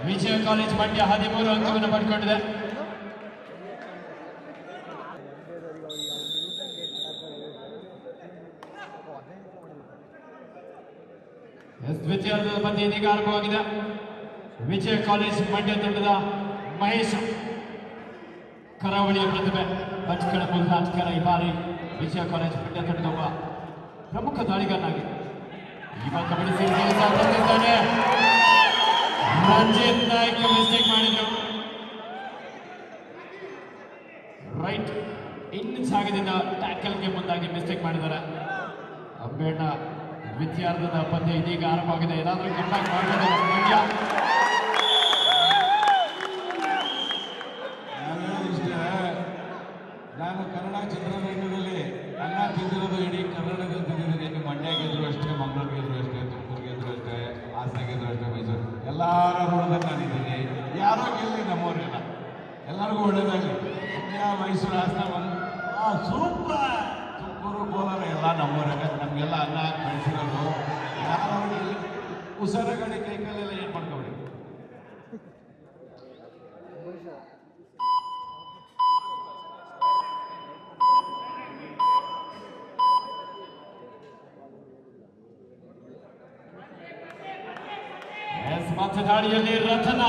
ವಿಜಯ ಕಾಲೇಜ್ ಮಂಡ್ಯ 13 ಅಂಕವನ್ನು ಪಡ್ಕೊಂಡಿದೆ. ದ್ವಿತೀಯಾರ್ಧದ ಪಂದ್ಯ ಇದೀಗ ಆರಂಭವಾಗಿದೆ. ವಿಜಯ ಕಾಲೇಜ್ ಮಂಡ್ಯ ತಂಡದ ಮಹೇಶ್ ಕರಾವಳಿಯ ಪ್ರತಿಭೆ ಪಂಚಕಳ ಮೂಲದ ಆಟಗಾರ. ಈ ಬಾರಿ ವಿಜಯ ಕಾಲೇಜ್ ಮಂಡ್ಯ ತಂಡದ ಒಬ್ಬ ಪ್ರಮುಖ ದಾಳಿಗಾರನಾಗಿ ಇವಾಗ ಕಬಡ್ಡಿ ಸೇರಿಸಿದ್ದಾರೆ. ರಂಜಿತ್ ನಾಯ್ಕ್ ಮಿಸ್ಟೇಕ್ ಮಾಡಿದ್ರು. ರೈಟ್ ಇನ್ ಜಾಗದಿಂದ ಟ್ಯಾಕಲ್ಗೆ ಮುಂದಾಗಿ ಮಿಸ್ಟೇಕ್ ಮಾಡಿದ್ದಾರೆ. ಅಂಬೇಡ್ನ ವಿದ್ಯಾರ್ಥದ ಪಂದ್ಯ ಇದೀಗ ಆರಂಭವಾಗಿದೆ. ಏನಾದರೂ ಕಂಬ್ಯಾಕ್ ಮಾಡಬಹುದು ಮಂಡ್ಯ. ನಾನು ಕನ್ನಡ ಚಿತ್ರರಂಗದಲ್ಲಿ ಅನ್ನ ತಿಂದಿರೋದು ಇಡೀ ಕರ್ನಾಟಕದಲ್ಲಿ ತಿಂದಿದ್ದೀನಿ. ಇನ್ನು ಮಂಡ್ಯ ಗೆದ್ರು ಅಷ್ಟೇ, ಮಂಗಳೂರು ಗೆದ್ರು ಅಷ್ಟೇ, ತುಮಕೂರು ಗೆದ್ರು ಅಷ್ಟೇ, ಹಾಸನ ಗೆದ್ರು ಅಷ್ಟೇ, ಮೈಸೂರು ಎಲ್ಲರ ಋಣದಲ್ಲಿ ನಾನಿದ್ದೀನಿ. ಯಾರೋ ಗೆಲ್ಲಿ ನಮ್ಮವರೆಲ್ಲ, ಎಲ್ಲರಿಗೂ ಒಳ್ಳೇದಾಗಲಿ. ಮಂಡ್ಯ, ಮೈಸೂರು, ಹಾಸನ, ಸೂಪರ್, ತುಮಕೂರು, ಕೋಲಾರ ಎಲ್ಲ ನಮ್ಮವರೆಲ್ಲ, ನಮಗೆಲ್ಲ ಅನ್ನ ಹಾಕಿ ಬೆಳೆಸಿರೋದು. ಯಾರು ಗೆಲ್ಲಿ ಉಸಾರ ಗಾಡಿ ಕೈಕಲ್ಲೆಲ್ಲ ಏನು ಮಾಡ್ಕೊಬೇಡಿ. ಮತ್ತೆ ದಾಳಿಯಲ್ಲಿ ರತನ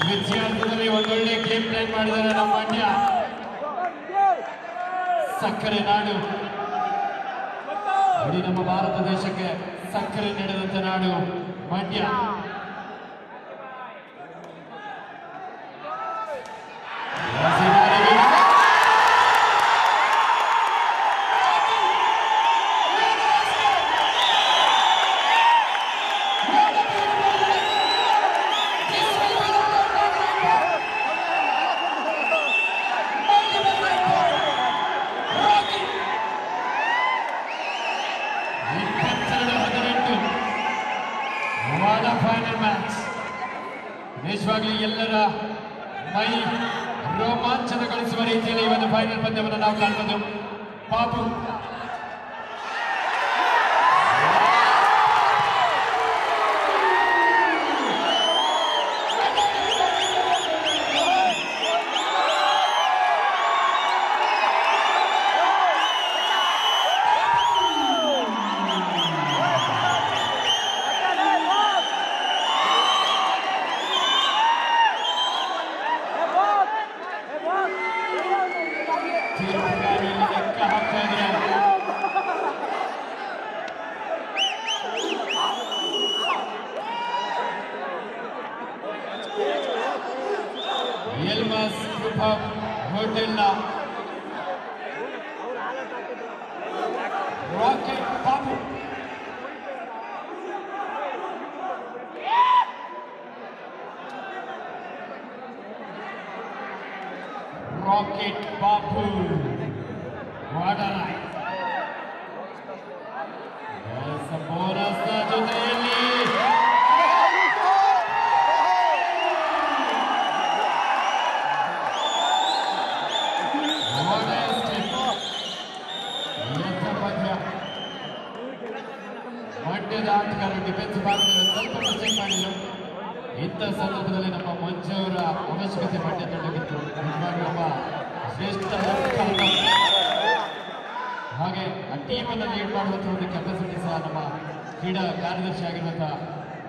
ವಿದ್ಯಾರ್ಥಿಗಳಲ್ಲಿ ಒಂದೊಳ್ಳೆ ಗೇಮ್ ಪ್ಲಾನ್ ಮಾಡಿದ್ದಾರೆ ನಮ್ಮ ಮಂಡ್ಯ. ಸಕ್ಕರೆ ನಾಡು, ಇಡೀ ನಮ್ಮ ಭಾರತ ದೇಶಕ್ಕೆ ಸಕ್ಕರೆ ನೀಡಿದಂತ ನಾಡು ಮಂಡ್ಯ. ಫೈನಲ್ ಮ್ಯಾಚ್ ನಿಜವಾಗ್ಲೂ ಎಲ್ಲರ ಮೈ ರೋಮಾಂಚನಗೊಳಿಸುವ ರೀತಿಯಲ್ಲಿ ಈ ಒಂದು ಫೈನಲ್ ಪಂದ್ಯವನ್ನು ನಾವು ಕಾಣಬಹುದು. ಬಾಬು ಲೆಕ್ಕ ಹಾಕ್ತಾ ಇದ್ದಾರೆ. ಎಲ್ಮಾಸ್ ಗ್ರೂಪ್ ಆಫ್ ಹೋಟೆಲ್ನ ರಾಕೆಟ್ ಬಾಬು ರಾಕೆಟ್ ಬಾಬು ವಾಡರಾಯ್ ಬೋನಸ್ನ ಜೊತೆಯಲ್ಲಿ ಮಂಡ್ಯದ ಆಟಗಾರರು ಡಿಫೆನ್ಸ್ ಭಾಗದಲ್ಲಿ ಸ್ವಲ್ಪ ಮಿಸ್ಟೇಕ್ ಮಾಡಿದ್ರು. ಇಂಥ ಸಂದರ್ಭದಲ್ಲಿ ನಮ್ಮ ಮಂಜು ಅವರ ಅವಶ್ಯಕತೆ ಮಂಡ್ಯ ತಂಡಕ್ಕಿತ್ತು. ಒಬ್ಬ ಶ್ರೇಷ್ಠ ಹಾಗೆ ಆ ಟೀಮನ್ನು ಲೀಡ್ ಮಾಡುವಂತಹ ಒಂದು ಕೆಪಾಸಿಟಿ ಸಹ ನಮ್ಮ ಕ್ರೀಡಾ ಕಾರ್ಯದರ್ಶಿ ಆಗಿರುವಂತಹ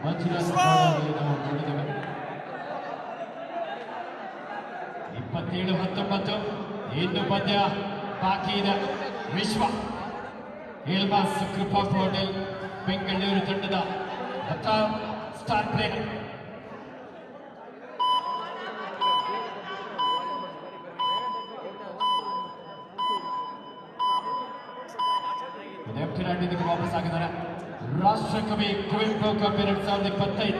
ಮಂಜುನಾಥ್ ನಾವು ನೋಡಿದ್ದೇವೆ. 27-19 ಇನ್ನು ಪಂದ್ಯ ಬಾಕಿ ಇದೆ. ವಿಶ್ವ ಎಲ್ಮಾಸ್ ಗ್ರೂಪ್ ಆಫ್ ಹೋಟೆಲ್ ಬೆಂಗಳೂರು ತಂಡದ ಸ್ಟಾರ್ ಪ್ಲೇಯರ್ ಇದಕ್ಕೆ ವಾಪಸ್ ಆಗಿದ್ದಾರೆ. ರಾಷ್ಟ್ರಕವಿ ಕುವೆಂಪು ಕಪ್ 2025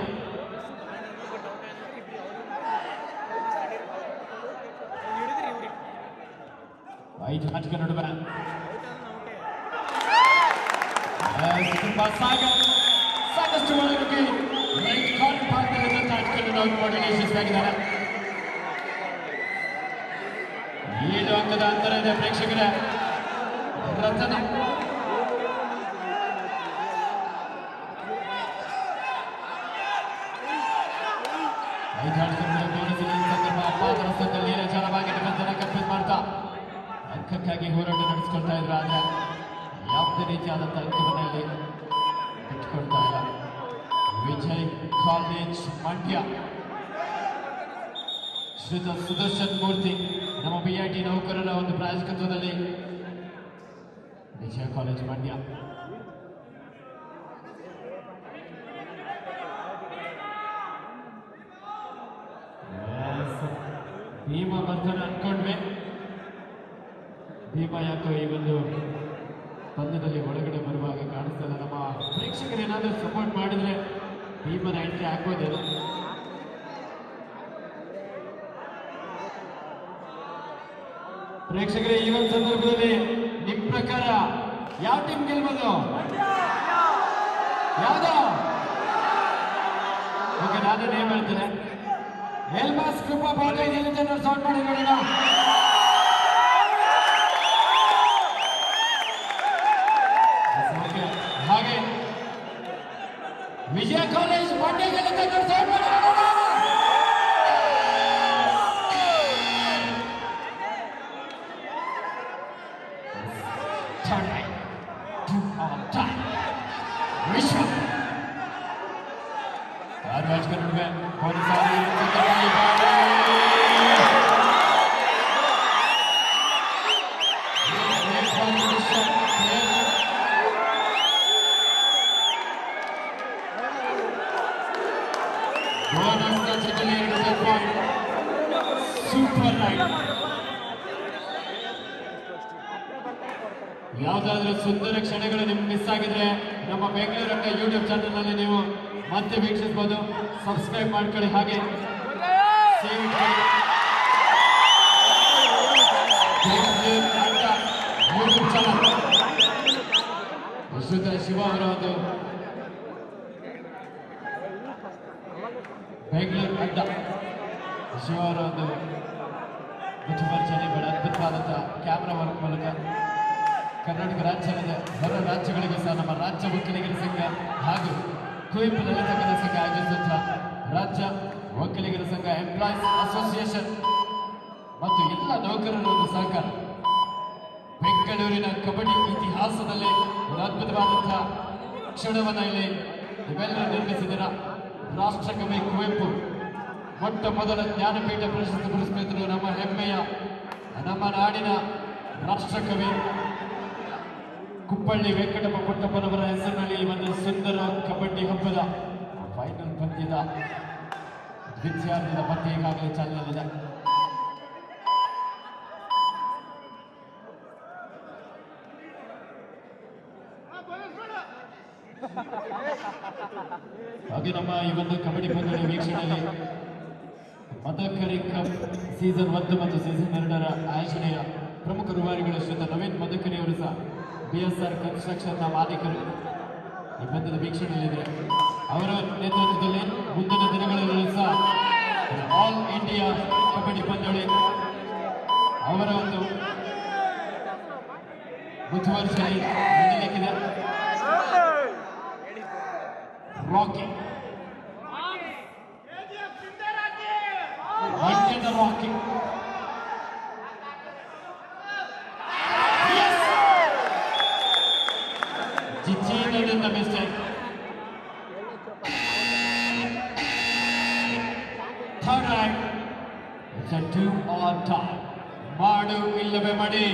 5 ಆಟಗಾರ ನಡುವೆ ಸಾಕಷ್ಟು ಒಳಗೆ ರೈಟ್ ಕಾರ್ಡ್ ಭಾಗದಲ್ಲಿ ಆಟಗಾರನ್ನು ಔಟ್ ಮಾಡಿ ಯಶಸ್ವಿಯಾಗಿದ್ದಾರೆ. 7 ಅಂಕದ ಅಂತರ ಇದೆ ಪ್ರೇಕ್ಷಕರೇ. ರತನ ಪಾದರಸದಲ್ಲಿ ಜಲವಾಗಿ ಕನ್ಫ್ಯೂಸ್ ಮಾಡ್ತಾ ಅಂಕಕ್ಕಾಗಿ ಹೋರಾಟ ನಡೆಸಿಕೊಳ್ತಾ ಇದ್ರು. ಆದ್ರೆ ಯಾವುದೇ ರೀತಿಯಾದಂತಹ ಅಂಕವನ್ನು ಇಲ್ಲಿ ಬಿಟ್ಟುಕೊಡ್ತಾ ಇಲ್ಲ. ವಿಜಯ್ ಕಾಲೇಜ್ ಮಂಡ್ಯ ಶ್ರೀತ ಸುದರ್ಶನ್ ಮೂರ್ತಿ ನಮ್ಮ BIT ನೌಕರರ ಒಂದು ಪ್ರಾಯೋಜಕತ್ವದಲ್ಲಿ ವಿಜಯ್ ಕಾಲೇಜ್ ಮಂಡ್ಯ ಭೀಮ ಬರ್ತಾನೆ ಅನ್ಕೊಂಡ್ವಿ. ಭೀಮಾ ಯಾಕೋ ಈ ಒಂದು ಪಂದ್ಯದಲ್ಲಿ ಒಳಗಡೆ ಬರುವಾಗ ಕಾಣಿಸ್ತದೆ. ನಮ್ಮ ಪ್ರೇಕ್ಷಕರು ಏನಾದರೂ ಸಪೋರ್ಟ್ ಮಾಡಿದ್ರೆ ಭೀಮನ ಎಂಟ್ರಿ ಆಗ್ಬೋದೇನೋ. ಪ್ರೇಕ್ಷಕರೇ, ಈ ಒಂದು ಸಂದರ್ಭದಲ್ಲಿ ನಿಮ್ ಪ್ರಕಾರ ಯಾವ ಟೀಮ್ ಗೆಲ್ಬೋದು? ಯಾವ್ದು? ಓಕೆ, ನಾನೇ ನೇಮ್ ಹೇಳ್ತೇನೆ. ಎಲ್ಮಾಸ್ ಗ್ರೂಪ್ ಆಫ್ ಹೋಟೆಲ್ ಎಲ್ಲಿ ಜನರು ಸೌಂಡ್ ಮಾಡಿ ನೋಡೋಣ. ಹಾಗೆ ವಿಜಯ ಕಾಲೇಜ್ ಮಂಡ್ಯ ಗೆಲ್ಲಿ ಜನರು ಸೌಂಡ್ ಮಾಡಿ ನೋಡೋಣ. ವಿಶ್ವ ರಾಜ್ ಕನ್ನಡ ಪೊಲೀಸಾರಿ ಸೂಪರ್ ರೈಡ್. ಯಾವುದಾದ್ರೂ ಸುಂದರ ಕ್ಷಣಗಳು ನಿಮ್ಗೆ ಮಿಸ್ ಆಗಿದ್ರೆ ನಮ್ಮ ಬೆಂಗಳೂರು ಅಡ್ಡ ಯೂಟ್ಯೂಬ್ ಚಾನಲ್ ನಲ್ಲಿ ನೀವು ಮತ್ತೆ ವೀಕ್ಷಿಸಬಹುದು. ಸಬ್ಸ್ಕ್ರೈಬ್ ಮಾಡ್ಕೊಳ್ಳಿ, ಹಾಗೆ ಸೇವ್ ಇಟ್ಕೊಳ್ಳಿ. ಬೆಂಗಳೂರು ಅಡ್ಡ ಯೂಟ್ಯೂಬ್ ಚಾನಲ್ ವಿಶ್ವದ ಶಿವ ಅವರ ಒಂದು ಬೆಂಗಳೂರು ಅಡ್ಡ ಶಿವ ಅವರ ಒಂದು ಮುತುವರ್ಜನೆ ಅದ್ಭುತವಾದಂತಹ ಕ್ಯಾಮ್ರಾ ವರ್ಕ್ ಮೂಲಕ ಕರ್ನಾಟಕ ರಾಜ್ಯದ ಹೊರ ರಾಜ್ಯಗಳಿಗೂ ಸಹ ನಮ್ಮ ರಾಜ್ಯ ಒಕ್ಕಲಿಗರ ಸಂಘ ಹಾಗೂ ಕುವೆಂಪು ಲಲಿತ ಕಲಾ ಸಂಘ ಆಯೋಜಿಸುವಂತಹ ರಾಜ್ಯ ಒಕ್ಕಲಿಗರ ಸಂಘ ಎಂಪ್ಲಾಯೀಸ್ ಅಸೋಸಿಯೇಷನ್ ಮತ್ತು ಎಲ್ಲ ನೌಕರರ ಒಂದು ಸಹಕಾರ ಬೆಂಗಳೂರಿನ ಕಬಡ್ಡಿ ಇತಿಹಾಸದಲ್ಲಿ ಒಂದು ಅದ್ಭುತವಾದಂತಹ ಕ್ಷಣವನ್ನು ಇಲ್ಲಿ ನೀವೆಲ್ಲರೂ ನಿರ್ಮಿಸಿದಿರ. ರಾಷ್ಟ್ರಕವಿ ಕುವೆಂಪು ಮೊಟ್ಟ ಮೊದಲ ಜ್ಞಾನಪೀಠ ಪ್ರಶಸ್ತಿ ಪುರಸ್ಕೃತರು, ನಮ್ಮ ಹೆಮ್ಮೆಯ ನಮ್ಮ ನಾಡಿನ ರಾಷ್ಟ್ರಕವಿ ಕುಪ್ಪಳ್ಳಿ ವೆಂಕಟಪ್ಪ ಪುಟ್ಟಪ್ಪನವರ ಹೆಸರಿನಲ್ಲಿ ಈ ಒಂದು ಸುಂದರ ಕಬಡ್ಡಿ ಹಬ್ಬದ ಫೈನಲ್ ಪಂದ್ಯದ ದ್ವಿತೀಯಾರ್ಧದ ಪಂದ್ಯ ಈಗಾಗಲೇ ಚಾಲನೆಯಲ್ಲಿದೆ. ಹಾಗೆ ನಮ್ಮ ಈ ಒಂದು ಕಬಡ್ಡಿ ಪಂದ್ಯದ ವೀಕ್ಷಣೆಯಲ್ಲಿ ಮದಕರಿ ಕಪ್ ಸೀಸನ್ 1 ಮತ್ತು ಸೀಸನ್ 2ರ ಆಯೋಜನೆಯ ಪ್ರಮುಖ ರೂವಾರಿಗಳು ಶ್ರೀಯುತ ನವೀನ್ ಮದಕರಿ ಅವರು ಸಹ BSR ಕನ್ಸ್ಟ್ರಕ್ಷನ್ನ ಮಾಲೀಕರು ಈ ಪಂದ್ಯದ ವೀಕ್ಷಣೆಯಲ್ಲಿದ್ದಾರೆ. ಅವರ ನೇತೃತ್ವದಲ್ಲಿ ಮುಂದಿನ ದಿನಗಳಲ್ಲಿ ಸಹ ಆಲ್ ಇಂಡಿಯಾ ಕಬಡ್ಡಿ ಪಂದ್ಯಾವಳಿ ಅವರ ಒಂದು ಮುತುವರ್ಜಿಯಲ್ಲಿ ನಡೆಯಲಿಕ್ಕಿದೆ. ರಾಕಿ ಮಂಡ್ಯದ rakhi Cheated the mistake. Third right. It's a 2 on time. Madu illave madi.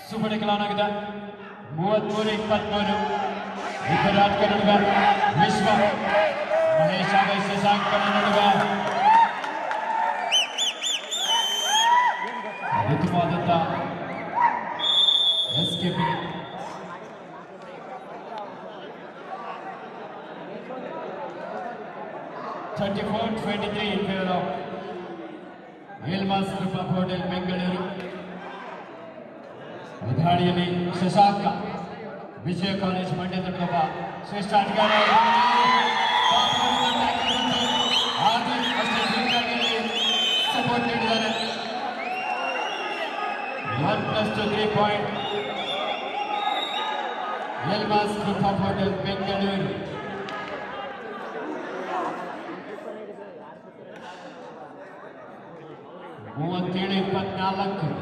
ಸುಬಡಿಗಳಾಗಿದೆ 33-23 Virat Kannada ವಿಶ್ವ ಮಹೇಶ್ ಹಾಗೂ ಶಶಾಂಕ್ ನಡುವೆ ಅದ್ಭುತವಾದಂತ escaping. (34-23) in favor of Elmas Group of Hotel Bengaluru. ಧಾಡಿಯಲ್ಲಿ ಶಶಾಂಕ ವಿಜಯ ಕಾಲೇಜ್ ಮಂಡ್ಯ ತಂಡದ ಶ್ರೇಷ್ಠ ಆಟಗಾರ ಸಪೋರ್ಟ್ ನೀಡಿದ್ದಾರೆ. 1+2 3 point Elmas group of hotel Bengaluru. ಮೂವತ್ತೇಳು 24.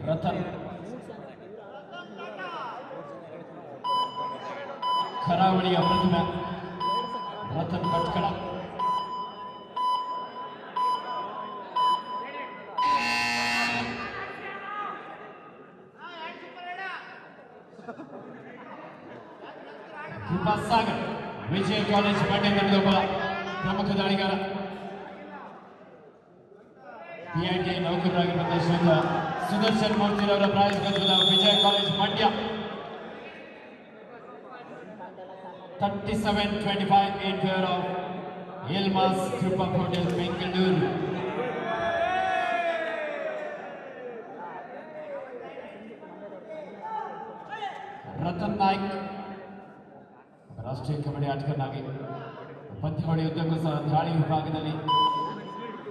ರತನ್ ಕರಾವಳಿಯ ಪ್ರತಿಮೆ ರತನ್ ಭಟ್ಕಳ. ಕೃಪಾ ಸಾಗರ್ ವಿಜಯ ಕಾಲೇಜ್ ಮಂಡ್ಯದಲ್ಲಿ ಒಬ್ಬ ಪ್ರಮುಖ ದಾಳಿಗಾರ. PIT ನೌಕರರಾಗಿರುವಂತಹ ಶ್ರೀಯುತ ಸುದರ್ಶನ್ ಮೂರ್ತಿರವರ ಪ್ರಾಯೋಜಕತ್ವದ Vijaya college Mandya 37-25 in favor of Elmas Group of Hotel Bengaluru. Ratan Naik ರಾಷ್ಟ್ರೀಯ ಕಬಡ್ಡಿ ಆಟಗಾರನಾಗಿ ಪಂದ್ಯ ಹೊಡೆಯುವುದಕ್ಕೂ ಸಹ ದಾಳಿ ವಿಭಾಗದಲ್ಲಿ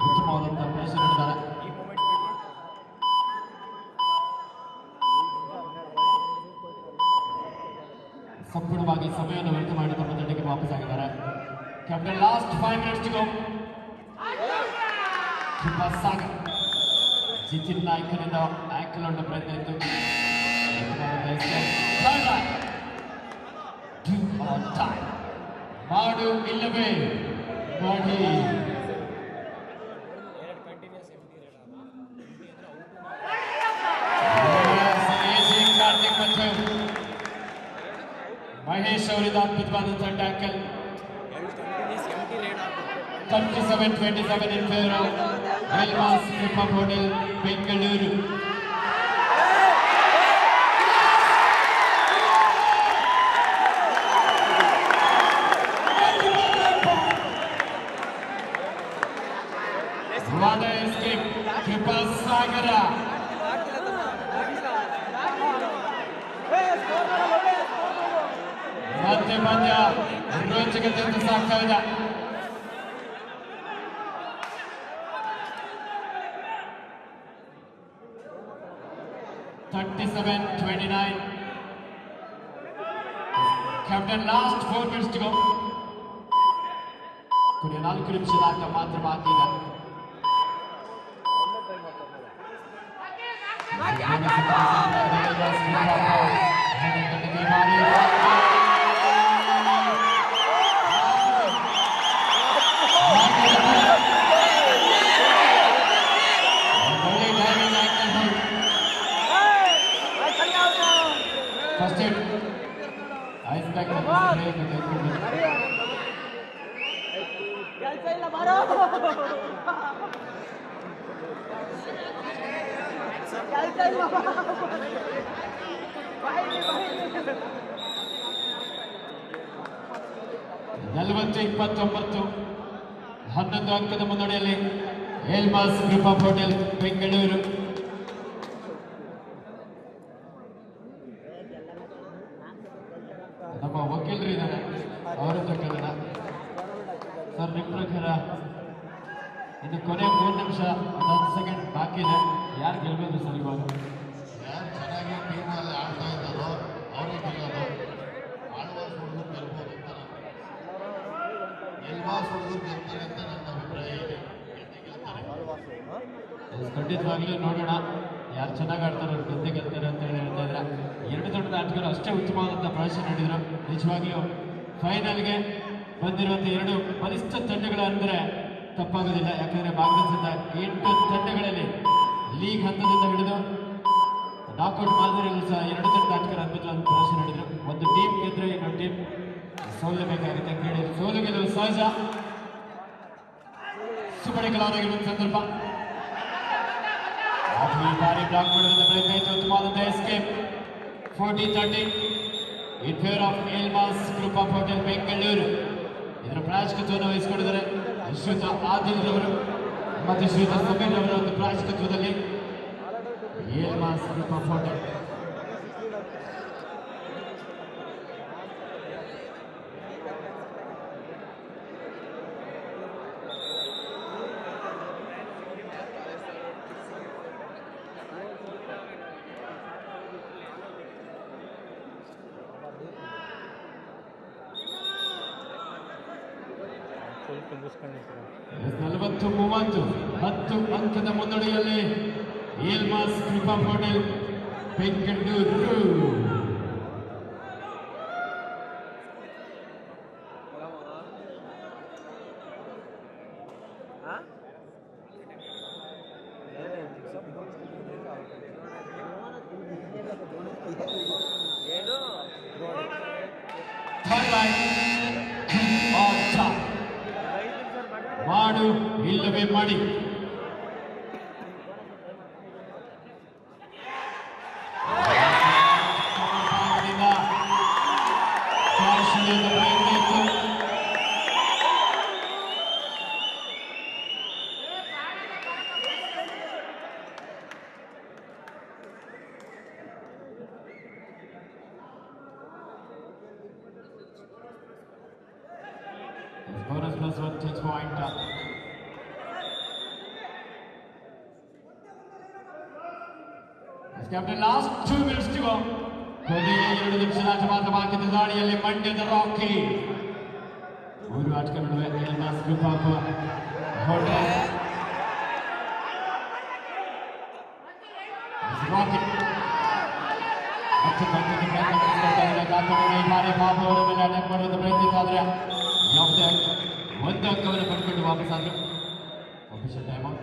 ಉತ್ತಮವಾದಂತಹ ಪ್ರದರ್ಶನ ನೀಡಿದ್ದಾರೆ. ಸಂಪೂರ್ಣವಾಗಿ ಸಮಯವನ್ನು ವ್ಯರ್ಥ ಮಾಡಿ ತಮ್ಮ ತಂಡಕ್ಕೆ ವಾಪಸ್ ಆಗಿದ್ದಾರೆ. Captain last 5 minutes to go. Krupa Sagar Jitin ನಾಯ್ಕನಿಂದ ಆಂಕಲ್ ಹೊಡೆದ ಪ್ರಯತ್ನ ಇತ್ತು. ಮಾಡು ಇಲ್ಲವೇ ಮಾಡಿ. ಕಾರ್ತಿಕ್ ಮತ್ತು ಮಹೇಶ್ ಅವರಿಂದ ಅದ್ಭುತವಾದಂತಹ tackle. 37-27 in favor of Elmas Group of Hotel Bengaluru. What a escape! Krupa Sagara. ಮತ್ತೆ ಪಂದ್ಯ ರೋಚಕತೆಯಿಂದ ಸಾಗ್ತಾ ಇದೆ. Captain, last 4 minutes to go. ಕೊನೆಯ 4 ನಿಮಿಷದ ಆಟ ಮಾತ್ರ ಬಾಕಿ ಇದೆ. First hit. Ice pack break. ನಲವತ್ತು 29 11 ಅಂಕದ ಮುನ್ನಡೆಯಲ್ಲಿ Elmas group of hotel Bengaluru. ನಮ್ಮ ವಕೀಲರು ಇದ್ದಾರೆ, ಅವರದ್ದು ಕೇಳೋಣ ಸರ್. ನಿಮ್ಮ ಪ್ರಕಾರ ಇನ್ನು ಕೊನೆ 3 ನಿಮಿಷ 10 ಸೆಕೆಂಡ್ ಬಾಕಿ ಇದೆ. ಯಾರು ಗೆಲ್ಬೋದು ಸರ್ ಇವಾಗ? ಯಾರು ಚೆನ್ನಾಗಿ ಟೀಮ್ನಲ್ಲಿ ಆಡ್ತಾ ಇದ್ದಾರೋ ಅವರೇ ಗೆಲ್ಲೋದು. ಆಳ್ವಾಸ್ ಹುಡುಗರು ಗೆಲ್ಬೋದು ಅಂತ ಎಲ್ವಾಸ್ ಹುಡುಗರು ಗೆಲ್ತಾರೆ ಅಂತ ನನ್ನ ಅಭಿಪ್ರಾಯ ಇದೆ. ಖಂಡಿತವಾಗ್ಲೂ ನೋಡೋಣ ಯಾರು ಚೆನ್ನಾಗಿ ಆಡ್ತಾರೆ ಅವ್ರು ಗೆದ್ದೇ ಗೆಲ್ತಾರೆ ಅಂತ ಹೇಳಿ ಹೇಳ್ತಾ ಇದ್ದಾರೆ. 2 ತಂಡದ ಆಟಗಾರರು ಅಷ್ಟೇ ಉತ್ತಮವಾದಂಥ ಪ್ರದರ್ಶನ ನೀಡಿದರು. ನಿಜವಾಗ್ಲೂ ಫೈನಲ್ಗೆ ಬಂದಿರುವಂಥ 2 ಬಲಿಷ್ಠ ತಂಡಗಳು ಅಂದರೆ ತಪ್ಪಾಗೋದಿಲ್ಲ. ಯಾಕಂದರೆ ಭಾಗವಹಿಸಿದ 8 ತಂಡಗಳಲ್ಲಿ ಲೀಗ್ ಹಂತದಿಂದ ಹಿಡಿದು ನಾಕ್ಔಟ್ ಮಾದರಿಯಲ್ಲೂ ಸಹ 2 ತಂಡದ ಆಟಗಾರರು ಅದ್ಭುತವಾದ ಪ್ರದರ್ಶನ ನೀಡಿದರು. ಒಂದು ಟೀಮ್ ಗೆದ್ದರೆ ಇನ್ನೊಂದು ಟೀಮ್ ಸೋಲಬೇಕಾಗುತ್ತೆ. ಕ್ರೀಡೆ ಸೋಲು ಗೆಲ್ಲುವ ಸಹಜ. ಸುಪಡಿಕಲಾಗಿರುವ ಸಂದರ್ಭ ಈ ಬಾರಿ ಬ್ಲಾಕ್ ಮಾಡುವಂತ ಪ್ರಯತ್ನ ಇತ್ತು. ಉತ್ತಮವಾದಂಥ escape. 40-30 in favor of Elmas Group of Hotel Bengaluru. ಇದರ ಪ್ರಾಯೋಜಕತ್ವವನ್ನು ವಹಿಸಿಕೊಂಡಿದ್ದಾರೆ ಶ್ರೀಯುತ ಆದಿಲ್ ರವರು ಮತ್ತು ಶ್ರೀಯುತ ಸಮೀರ್ ಅವರ ಒಂದು ಪ್ರಾಯೋಜಕತ್ವದಲ್ಲಿ Elmas Group of Hotel. 40-30 10 ಅಂಕದ ಮುನ್ನಡೆಯಲ್ಲಿ ಏಲ್ಮಾಸ್ ಕೃಪಾ ಹೋಟೆಲ್ ಬೆಂಗಳೂರು. ಮಾಡು ಇಲ್ಲವೇ ಮಾಡಿ. Bonus plus 1 touch point. Captain, last 2 minutes to go. ಕೊನೆಯ 2 ನಿಮಿಷ ಮಾತ್ರ ಬಾಕಿದ್ದ ದಾಳಿಯಲ್ಲಿ ಮಂಡ್ಯದ ರಾಕಿ ಮೂರು ಆಟಗಳ ನಡುವೆ ಏಲ್ಮಾಸ್ ಕೃಪಾ ಹೋಟೆಲ್ ರಾಕಿ ಬಾರಿ ಬಾಬು ಅವರ ಮೇಲೆ ಅಟ್ಯಾಕ್ ಮಾಡೋದು ಪ್ರಯತ್ನಿಸಿದ್ರೆ ಯಾವುದೇ ಒಂದು ಅಂಕವನ್ನು ಪಡ್ಕೊಂಡು ವಾಪಸ್ ಆದ್ರು. Official time out.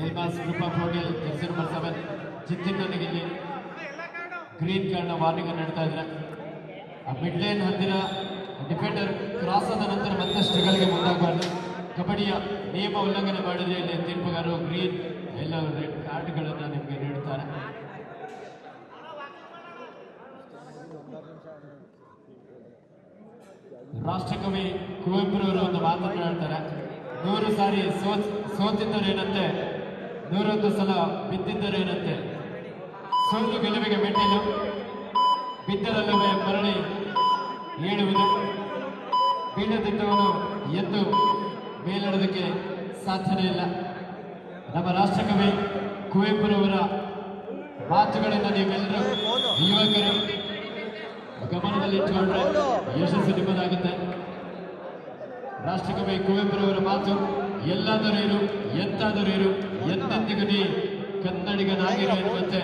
Elmas Krupa hotel jersey number 7 Jitin ನನಗೆ ಇಲ್ಲಿ ಗ್ರೀನ್ ಕಾರ್ಡ್ನ ವಾರ್ನಿಂಗ್ ನೀಡ್ತಾ ಇದ್ರೆ ಆ ಮಿಡ್ ಲೈನ್ ಹತ್ತಿರ ಡಿಫೆಂಡರ್ ಕ್ರಾಸ್ ಆದ ನಂತರ ಮತ್ತೆ ಸ್ಟ್ರಗಲ್ಗೆ ಮುಂದಾಗಬಾರ್ದು. ಕಬಡ್ಡಿಯ ನಿಯಮ ಉಲ್ಲಂಘನೆ ಮಾಡಿದ್ರೆ ಇಲ್ಲಿ ತೀರ್ಪುಗಾರರು ಗ್ರೀನ್ ಎಲ್ಲ ರೆಡ್ ಕಾರ್ಡ್ಗಳನ್ನು ನಿಮಗೆ ನೀಡುತ್ತಾರೆ. ರಾಷ್ಟ್ರಕವಿ ಕುವೆಂಪುರವರು ಒಂದು ಮಾತನ್ನು ಹೇಳ್ತಾರೆ, 100 ಸಾರಿ ಸೋತಿದ್ದರೇನಂತೆ 101 ಸಲ ಬಿದ್ದಿದ್ದರೇನಂತೆ, ಸೋಲು ಗೆಲುವಿಗೆ ಮೆಟ್ಟಿಲು, ಬಿದ್ದರಲ್ಲವೇ ಮರಳಿ ಏಳುವುದು, ಬೀಳದಿದ್ದವನು ಎದ್ದು ಮೇಲೇಳೋದಕ್ಕೆ ಸಾಧ್ಯನೇ ಇಲ್ಲ. ನಮ್ಮ ರಾಷ್ಟ್ರಕವಿ ಕುವೆಂಪುರವರ ಮಾತುಗಳನ್ನು ನೀವೆಲ್ಲರೂ ಯುವಕರು ಗಮನದಲ್ಲಿಟ್ಟುಕೊಂಡ್ರೆ ಯಶಸ್ಸು ನಿಮ್ಮದಾಗುತ್ತೆ. ರಾಷ್ಟ್ರಕವಿ ಕುವೆಂಪುರವರ ಮಾತು ಎಲ್ಲಾದರೂ ಇರು, ಎಂತಾದರೂ ಇರು, ಎಂದೆಂದಿಗೂ ನೀ ಕನ್ನಡಿಗನಾಗಿರು ಎನ್ನುವಂತೆ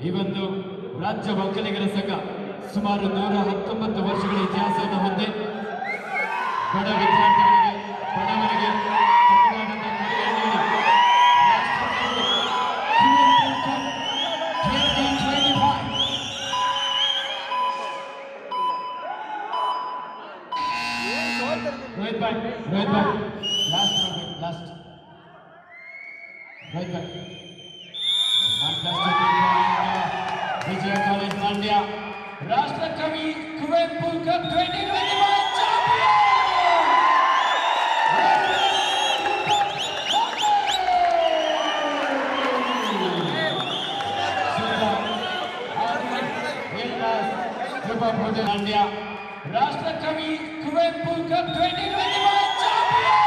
ಈ ಒಂದು ರಾಜ್ಯ ಒಕ್ಕಲಿಗರ ಸಂಘ ಸುಮಾರು 119 ವರ್ಷಗಳ ಇತಿಹಾಸವನ್ನು ಹೊಂದಿ ಬಡ ವಿದ್ಯಾರ್ಥಿಗಳಿಗೆ, ಬಡವರಿಗೆ ತಮಿಳುನಾಡನ್ನು ಕೊಡುಗೆ ನೀಡಿ Rohit bhai, last. Rohit bhai. Fantastic Vijay College Mandya, Rashtrakavi Kuvenpu Cup 2021 champion. Mandya, Rashtrakavi Kuvenpu Cup 2021 champion.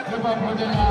Super Bodela.